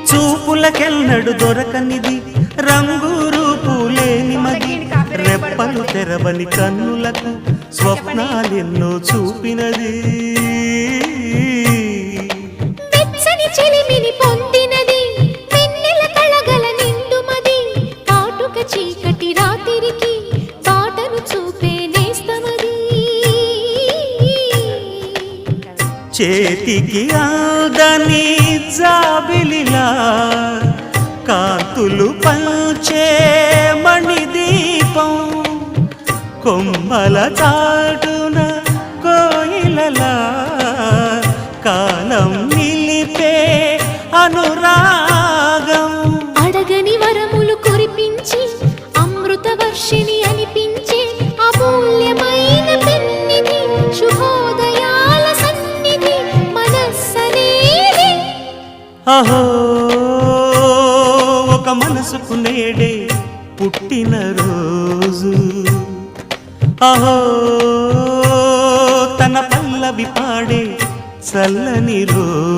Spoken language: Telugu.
చూపులకెన్నడు దొరకనిది రంగు రూపు లేని మది రెప్పలు తెరవని కన్నులకు స్వప్నాలెన్నో చూపినది వెచ్చని చెలిమిని పొందినది వెన్నెల కళగల నిండుమది కాటుక చీకటి రాత్రికి బాటను చూపే నేస్తమది చేతికి ఆదని జాబిలిలా కాంతులు పంచే మణిదీపం కొమ్మల చాటున కోయిలలా కాలం నిలిపే అనురాగం అడగని వరములు కురిపించి అమృత వర్షిణి అనిపించే అమూల్యమైన పెన్నిధి శుభోదయాల సన్నిధి మనస్సనేది అహో ఒక మనసుకు నేడే పుట్టిన రోజు అహో తన పల్లవి పాడే చల్లని రోజు